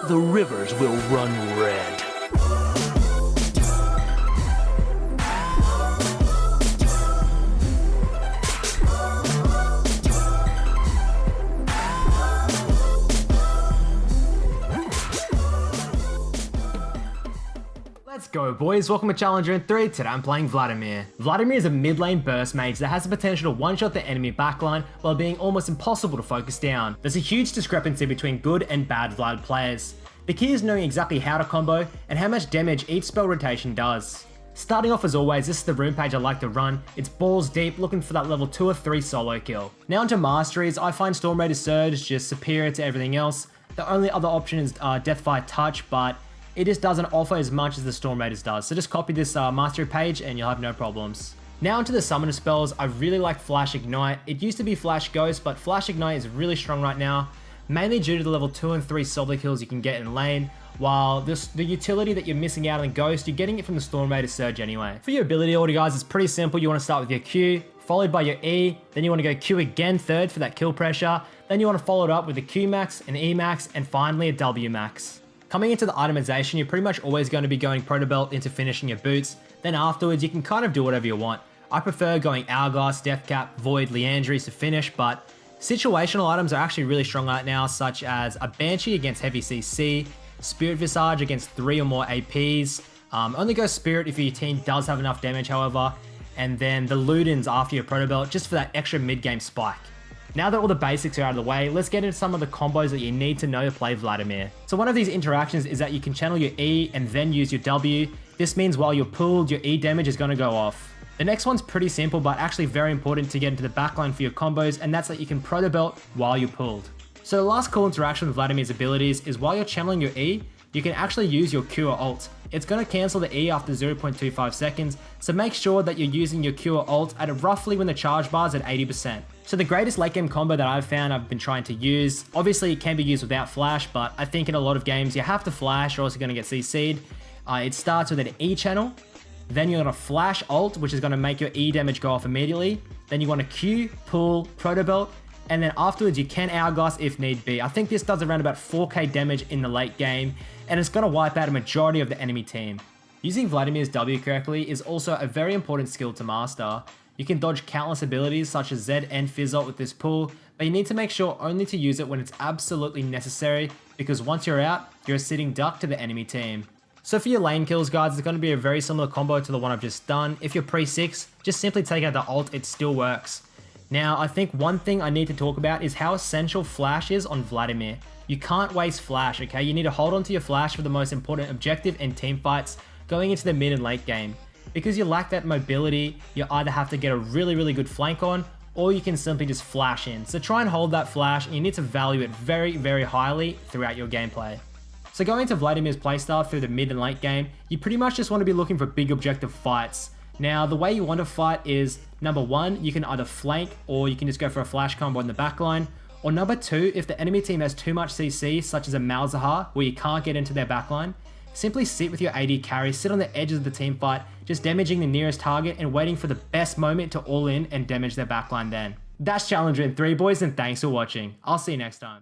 the rivers will run red. Let's go boys, welcome to Challenger in 3, today I'm playing Vladimir. Vladimir is a mid lane burst mage that has the potential to one-shot the enemy backline while being almost impossible to focus down. There's a huge discrepancy between good and bad Vlad players. The key is knowing exactly how to combo and how much damage each spell rotation does. Starting off as always, this is the rune page I like to run. It's balls deep, looking for that level 2 or 3 solo kill. Now onto Masteries, I find Storm Raider Surge just superior to everything else. The only other option is Deathfire Touch, but it just doesn't offer as much as the Storm Raiders does. So just copy this mastery page and you'll have no problems. Now onto the summoner spells, I really like Flash Ignite. It used to be Flash Ghost, but Flash Ignite is really strong right now, mainly due to the level 2 and 3 solo kills you can get in lane, while the utility that you're missing out on Ghost, you're getting it from the Storm Raider Surge anyway. For your ability order guys, it's pretty simple. You want to start with your Q, followed by your E, then you want to go Q again third for that kill pressure, then you want to follow it up with a Q max, an E max, and finally a W max. Coming into the itemization, you're pretty much always going to be going Protobelt into finishing your boots. Then afterwards, you can kind of do whatever you want. I prefer going Hourglass, Deathcap, Void, Leandries to finish, but situational items are actually really strong right now, such as a Banshee against heavy CC, Spirit Visage against 3 or more APs. Only go Spirit if your team does have enough damage, however, and then the Ludens after your Protobelt just for that extra mid-game spike. Now that all the basics are out of the way, let's get into some of the combos that you need to know to play Vladimir. So one of these interactions is that you can channel your E and then use your W. This means while you're pulled, your E damage is going to go off. The next one's pretty simple, but actually very important to get into the backline for your combos, and that's that you can Protobelt while you're pulled. So the last cool interaction with Vladimir's abilities is while you're channeling your E, you can actually use your Q or Alt. It's going to cancel the E after 0.25 seconds, so make sure that you're using your Q or Alt at roughly when the charge bar is at 80%. So the greatest late game combo that I've found I've been trying to use, obviously it can be used without flash, but I think in a lot of games you have to flash or else you're going to get CC'd. It starts with an E channel, then you're going to flash Alt, which is going to make your E damage go off immediately. Then you want to Q, pull, Protobelt, and then afterwards you can Hourglass if need be. I think this does around about 4k damage in the late game, and it's going to wipe out a majority of the enemy team. Using Vladimir's W correctly is also a very important skill to master. You can dodge countless abilities such as Z and Fizzle with this pull, but you need to make sure only to use it when it's absolutely necessary, because once you're out, you're a sitting duck to the enemy team. So for your lane kills guys, it's going to be a very similar combo to the one I've just done. If you're pre-6, just simply take out the ult, it still works. Now, I think one thing I need to talk about is how essential flash is on Vladimir. You can't waste flash, okay? You need to hold on to your flash for the most important objective and team fights going into the mid and late game. Because you lack that mobility, you either have to get a really good flank on, or you can simply just flash in. So try and hold that flash, and you need to value it very highly throughout your gameplay. So going to Vladimir's playstyle through the mid and late game, you pretty much just want to be looking for big objective fights. Now, the way you want to fight is, number 1, you can either flank, or you can just go for a flash combo in the backline. Or number 2, if the enemy team has too much CC, such as a Malzahar, where you can't get into their backline, simply sit with your AD carry, sit on the edges of the team fight, just damaging the nearest target and waiting for the best moment to all in and damage their backline then. That's Challenger in 3 boys, and thanks for watching. I'll see you next time.